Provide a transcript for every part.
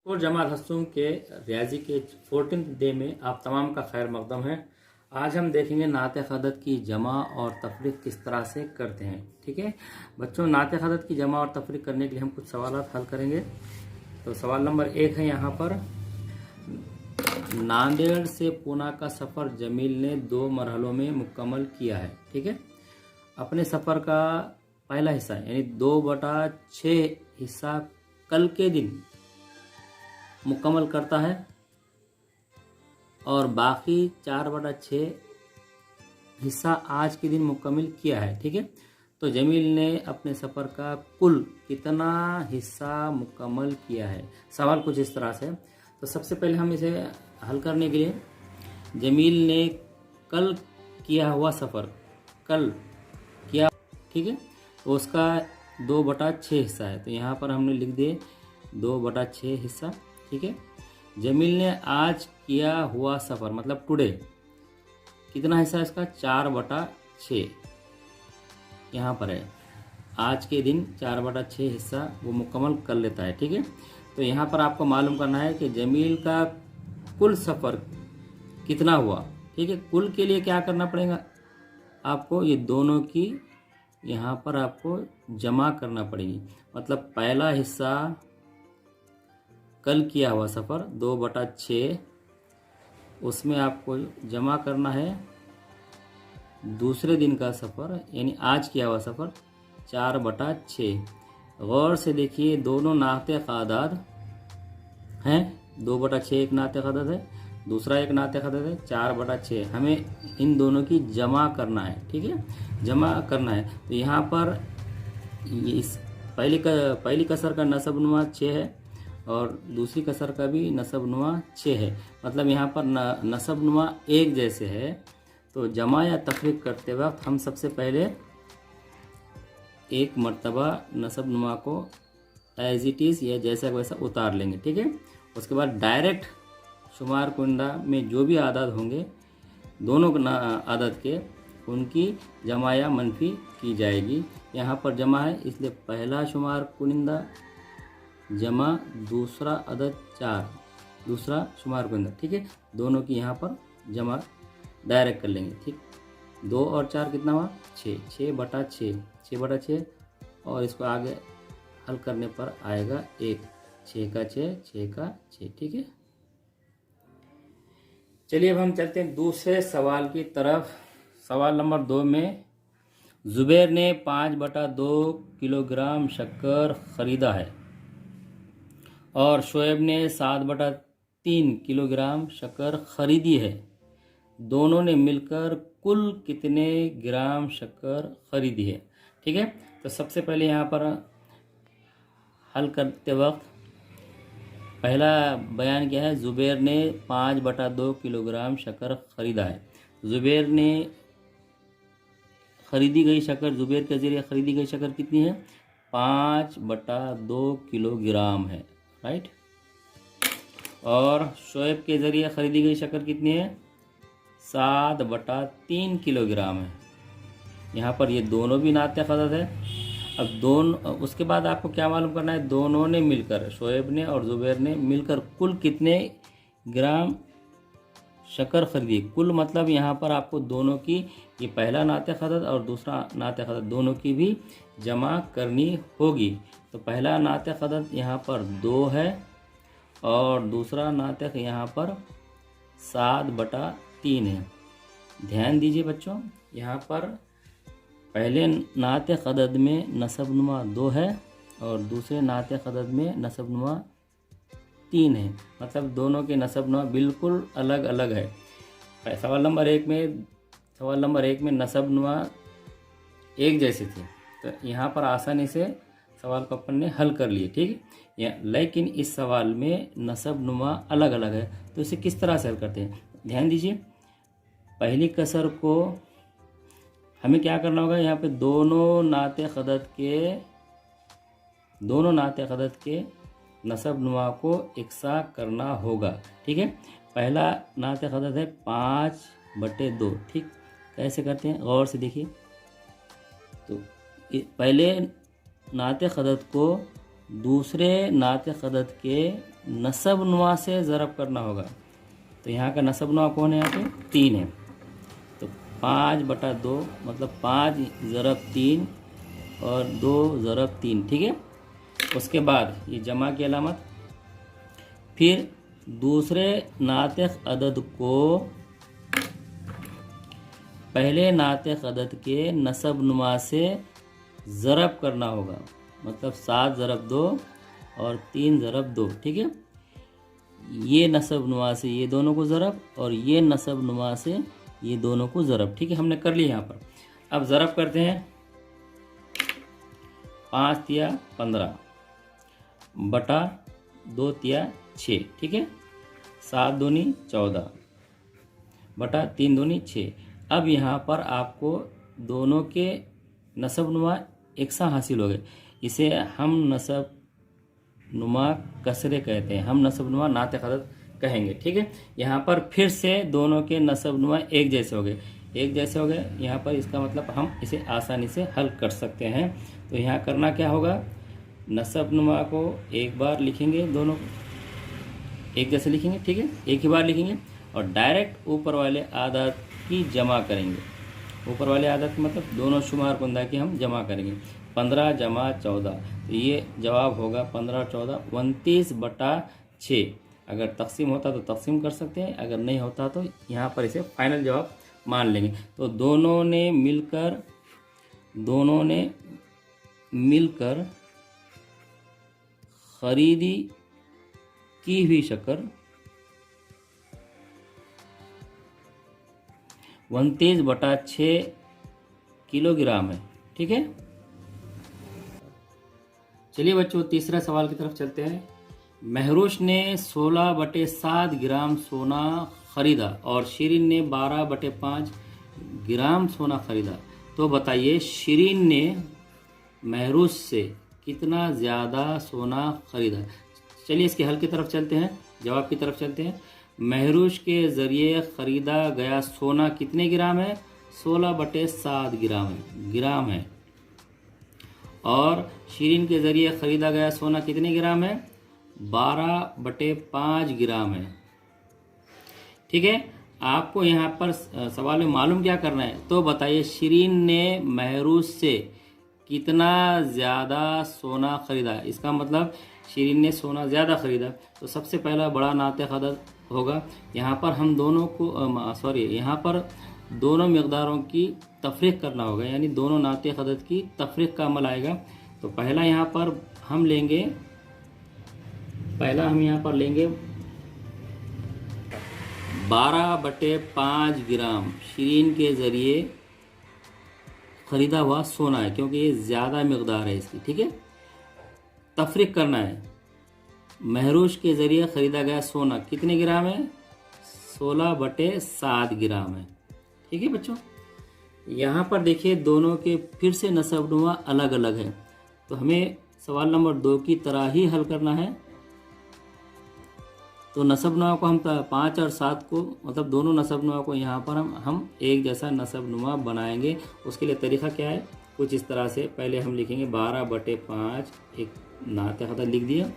और जमात हसूम के रियाजी के 14th डे में आप तमाम का खैर मकदम है। आज हम देखेंगे नाते ख़दत की जमा और तफरीक किस तरह से करते हैं। ठीक है बच्चों, नाते ख़दत की जमा और तफरीक करने के लिए हम कुछ सवाल हल करेंगे। तो सवाल नंबर 1 है यहाँ पर, नांदेड़ से पूना का सफ़र जमील ने 2 मरहलों में मुकम्मल किया है। ठीक है, अपने सफ़र का पहला हिस्सा यानी 2/6 हिस्सा कल के दिन मुकम्मल करता है और बाकी 4/6 हिस्सा आज के दिन मुकम्मल किया है। ठीक है, तो जमील ने अपने सफ़र का कुल कितना हिस्सा मुकम्मल किया है। सवाल कुछ इस तरह से। तो सबसे पहले हम इसे हल करने के लिए, जमील ने कल किया हुआ सफ़र कल किया, ठीक है, तो उसका 2/6 हिस्सा है। तो यहाँ पर हमने लिख दिए 2/6 हिस्सा। ठीक है, जमील ने आज किया हुआ सफ़र मतलब टुडे कितना हिस्सा है इसका, 4/6 यहाँ पर है। आज के दिन 4/6 हिस्सा वो मुकम्मल कर लेता है। ठीक है, तो यहाँ पर आपको मालूम करना है कि जमील का कुल सफ़र कितना हुआ। ठीक है, कुल के लिए क्या करना पड़ेगा आपको, ये दोनों की यहाँ पर आपको जमा करना पड़ेगी। मतलब पहला हिस्सा कल किया हुआ सफ़र 2/6, उसमें आपको जमा करना है दूसरे दिन का सफ़र यानी आज किया हुआ सफ़र 4/6। गौर से देखिए, दोनों नाते क़ादाद हैं। 2/6 एक नाते क़ादाद है, दूसरा एक नाते क़ादाद है 4/6। हमें इन दोनों की जमा करना है। ठीक है, जमा करना है। तो यहाँ पर इस पहली कसर का नसबनुमा 6 है और दूसरी कसर का भी नसबनुमा 6 है। मतलब यहाँ पर नसबनुमा एक जैसे है। तो जमा या तफरीक करते वक्त हम सबसे पहले एक मर्तबा नसबनुमा को एज इट इज़ या जैसा वैसा उतार लेंगे। ठीक है, उसके बाद डायरेक्ट शुमार कुंडा में जो भी आदत होंगे दोनों आदत के, उनकी जमा या मनफी की जाएगी। यहाँ पर जमा है इसलिए पहला शुमार कुनिंदा जमा दूसरा अदद 4, दूसरा शुमार कुनिंदा। ठीक है, दोनों की यहाँ पर जमा डायरेक्ट कर लेंगे। ठीक, 2 और 4 कितना हुआ 6, 6/6 और इसको आगे हल करने पर आएगा 1, 6 का 6, 6 का 6। ठीक है, चलिए अब हम चलते हैं दूसरे सवाल की तरफ। सवाल नंबर 2 में, जुबैर ने 5/2 किलोग्राम शक्कर ख़रीदा है और शोएब ने 7/3 किलोग्राम शक्कर ख़रीदी है। दोनों ने मिलकर कुल कितने ग्राम शक्कर ख़रीदी है। ठीक है, तो सबसे पहले यहाँ पर हल करते वक्त पहला बयान क्या है, जुबैर ने 5/2 किलोग्राम शक्कर ख़रीदा है। जुबैर ने ख़रीदी गई शक्कर, जुबैर के ज़रिए ख़रीदी गई शक्कर कितनी है, 5/2 किलोग्राम है, राइट। और शोएब के ज़रिए ख़रीदी गई शक्कर कितनी है, 7/3 किलोग्राम है। यहाँ पर ये दोनों भी नाते क़ादाद है। अब उसके बाद आपको क्या मालूम करना है, दोनों ने मिलकर, शोएब ने और जुबैर ने मिलकर कुल कितने ग्राम शक्कर खरीदी। कुल मतलब यहाँ पर आपको दोनों की, ये पहला नाते क़ादाद और दूसरा नाते क़ादाद दोनों की भी जमा करनी होगी। तो पहला नाते क़ादाद यहाँ पर 2 है और दूसरा नाते यहाँ पर 7/3 है। ध्यान दीजिए बच्चों, यहाँ पर पहले नाते क़ादाद में नसबनुमा 2 है और दूसरे नाते क़ादाद में नसबनुमा 3 है। मतलब दोनों के नसबनुमा बिल्कुल अलग अलग है। सवाल नंबर एक में नसबनुमा एक जैसे थे, तो यहाँ पर आसानी से सवाल को अपन ने हल कर लिए। ठीक है, लेकिन इस सवाल में नसबनुमा अलग अलग है, तो इसे किस तरह से हल करते हैं। ध्यान दीजिए, पहली कसर को हमें क्या करना होगा, यहाँ पे दोनों नाते क़ादाद के नसबनुमा को इकसा करना होगा। ठीक है, पहला नाते क़ादाद है 5/2। ठीक, कैसे करते हैं गौर से देखिए। तो पहले नाते क़ादाद को दूसरे नाते क़ादाद के नसब नुमा से ज़रब करना होगा। तो यहाँ का नसब नुमा कौन है? यहाँ पे 3 है। तो 5/2 मतलब 5 ज़रब 3 और 2 ज़रब 3, ठीक है। उसके बाद ये जमा की अलामत, फिर दूसरे नातिक अदद को पहले नातिक अदद के नसब नुमा से ज़रब करना होगा, मतलब 7 ज़रब 2 और 3 ज़रब 2, ठीक है। ये नसब नुमा से ये दोनों को ज़रब और ये नसब नुमा से ये दोनों को ज़रब, ठीक है। हमने कर लिया यहाँ पर। अब ज़रब करते हैं। 5 तिया 15 बटा 2 तिया 6, ठीक है। 7 दूनी 14 बटा 3 दूनी 6। अब यहाँ पर आपको दोनों के नसब नुमा एक सा हासिल हो गए। इसे हम नसब नुमा कसरे कहते हैं, हम नसब नुमा नातिक अदद कहेंगे, ठीक है। यहाँ पर फिर से दोनों के नसब नुमा एक जैसे हो गए, एक जैसे हो गए यहाँ पर। इसका मतलब हम इसे आसानी से हल कर सकते हैं। तो यहाँ करना क्या होगा, नसब नुमा को एक बार लिखेंगे, दोनों एक जैसे लिखेंगे, ठीक है, एक ही बार लिखेंगे और डायरेक्ट ऊपर वाले आदत की जमा करेंगे। ऊपर वाले आदत मतलब दोनों शुमार कुंदा की हम जमा करेंगे। 15 जमा 14, तो ये जवाब होगा 15 और 14 29/6। अगर तकसीम होता तो तकसीम कर सकते हैं, अगर नहीं होता तो यहाँ पर इसे फाइनल जवाब मान लेंगे। तो दोनों ने मिलकर खरीदी की हुई शक्कर 29/6 किलोग्राम है, ठीक है। चलिए बच्चों, तीसरे सवाल की तरफ चलते हैं। महरूश ने 16/7 ग्राम सोना खरीदा और शिरीन ने 12/5 ग्राम सोना खरीदा। तो बताइए शिरीन ने महरूश से कितना ज़्यादा सोना खरीदा। चलिए इसके हल की तरफ चलते हैं, जवाब की तरफ चलते हैं। महरूश के ज़रिए ख़रीदा गया सोना कितने ग्राम है? 16/7 ग्राम है। और शिरीन के ज़रिए ख़रीदा गया सोना कितने ग्राम है? 12/5 ग्राम है, ठीक है। आपको यहाँ पर सवाल में मालूम क्या करना है, तो बताइए शिरीन ने महरूश से कितना ज़्यादा सोना खरीदा। इसका मतलब शिरीन ने सोना ज़्यादा खरीदा, तो सबसे पहला बड़ा नातिक अदद होगा। यहाँ पर हम दोनों को यहाँ पर दोनों मकदारों की तफरीक करना होगा, यानी दोनों नातिक अदद की तफरीक का अमल आएगा। तो पहला यहाँ पर हम लेंगे 12/5 ग्राम शिरीन के ज़रिए ख़रीदा हुआ सोना है, क्योंकि ये ज़्यादा मकदार है इसकी, ठीक है। तफरीक करना है, महरूश के ज़रिए ख़रीदा गया सोना कितने ग्राम है? 16/7 ग्राम है, ठीक है बच्चों। यहाँ पर देखिए दोनों के फिर से नसबनुमा अलग अलग है, तो हमें सवाल नंबर 2 की तरह ही हल करना है। तो नसबनुमा को हम 5 और 7 को, मतलब दोनों नसबनुमा को यहाँ पर हम एक जैसा नसबनुमा बनाएंगे। उसके लिए तरीका क्या है, कुछ इस तरह से। पहले हम लिखेंगे 12/5, एक नातिक अदद लिख दिया,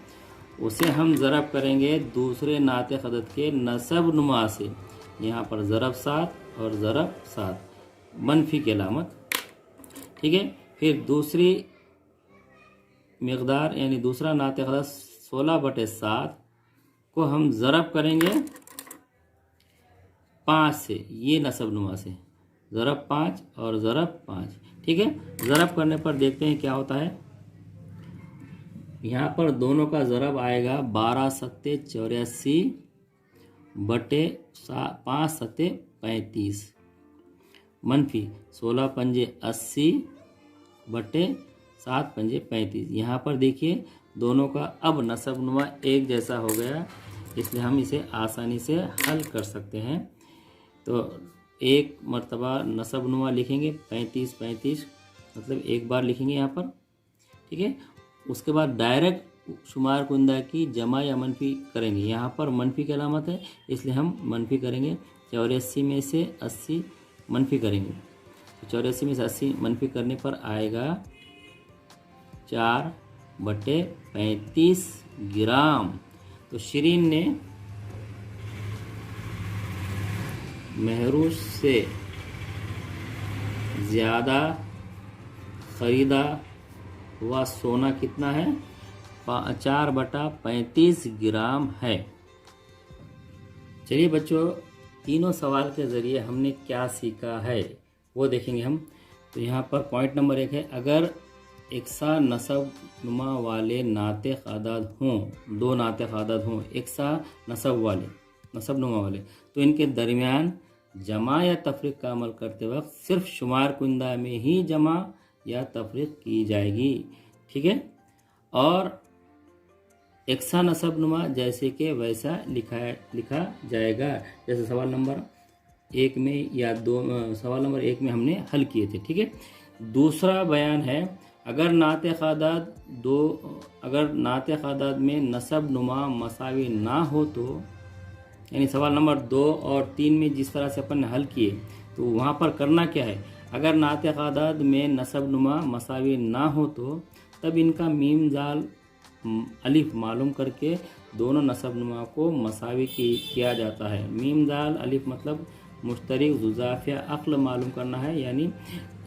उसे हम ज़रब करेंगे दूसरे नातिक अदद के नसबनुमा से। यहाँ पर ज़रब 7 और ज़रब 7, मनफी की अलामत, ठीक है। फिर दूसरी मकदार यानी दूसरा नातिक अदद 16/7 को हम ज़रब करेंगे 5 से, ये नसबनुमा से, ज़रब 5 और ज़रब 5, ठीक है। ज़रब करने पर देखते हैं क्या होता है। यहाँ पर दोनों का ज़रब आएगा 12 सत्ते 84 बटे 5 सत्ते 35, मनफी 16 पंजे 80 बटे 7 पंजे 35। यहाँ पर देखिए दोनों का अब नसबनुमा एक जैसा हो गया, इसलिए हम इसे आसानी से हल कर सकते हैं। तो एक मरतबा नसबनुमा लिखेंगे 35, मतलब एक बार लिखेंगे यहाँ पर, ठीक है। उसके बाद डायरेक्ट शुमार कुंदा की जमा या मनफी करेंगे। यहाँ पर मनफी की अलामत है, इसलिए हम मनफी करेंगे। 84 में से 80 मनफी करेंगे, तो 84 में से 80 मनफी करने पर आएगा 4/35 ग्राम। तो तो शिरीन ने महरूज से ज़्यादा खरीदा हुआ सोना कितना है? 4/35 ग्राम है। चलिए बच्चों, तीनों सवाल के ज़रिए हमने क्या सीखा है वो देखेंगे हम। तो यहाँ पर पॉइंट नंबर 1 है, अगर एकसा नसब नुमा वाले नाते ख़ादाद हों, दो नाते ख़ादाद हों एकसा नसब नुमा वाले, तो इनके दरमियान जमा या तफरीक का अमल करते वक्त सिर्फ शुमार कुंदा में ही जमा या तफरीक की जाएगी। ठीक है, और एकसा नसब नुमा जैसे कि वैसा लिखा जाएगा, जैसे सवाल नंबर 1 में या सवाल नंबर 1 में हमने हल किए थे। ठीक है, दूसरा बयान है, अगर नाते ख़ादाद में नसब नुमा मसावी ना हो तो, यानी सवाल नंबर 2 और 3 में जिस तरह से अपन ने हल किए, तो वहाँ पर करना क्या है, अगर नाते ख़ादाद में नसब नुमा मसावी ना हो तो तब इनका मीम जाल अलिफ मालूम करके दोनों नसब नुमा को मसावी किया जाता है। मीम जाल अलिफ मतलब मुश्तरिक जुज़ाफ या अक्ल मालूम करना है, यानी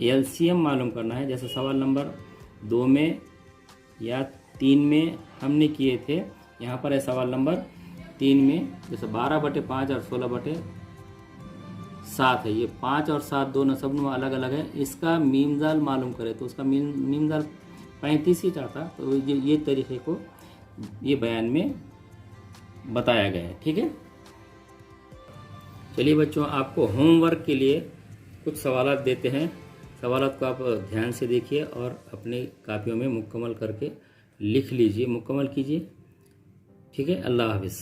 एलसीएम मालूम करना है। जैसे सवाल नंबर 2 में या 3 में हमने किए थे, यहाँ पर है सवाल नंबर 3 में, जैसे 12/5 और 16/7 है। ये 5 और 7 दो नसब नुमा अलग अलग है, इसका मीम जाल मालूम करें तो उसका मीम जाल 35 ही चाहता, तो ये तरीके को ये बयान में बताया गया है। ठीक है, चलिए बच्चों, आपको होमवर्क के लिए कुछ सवालात देते हैं। सवालात को आप ध्यान से देखिए और अपने कापियों में मुकम्मल करके लिख लीजिए, मुकम्मल कीजिए। ठीक है, अल्लाह हाफिज़।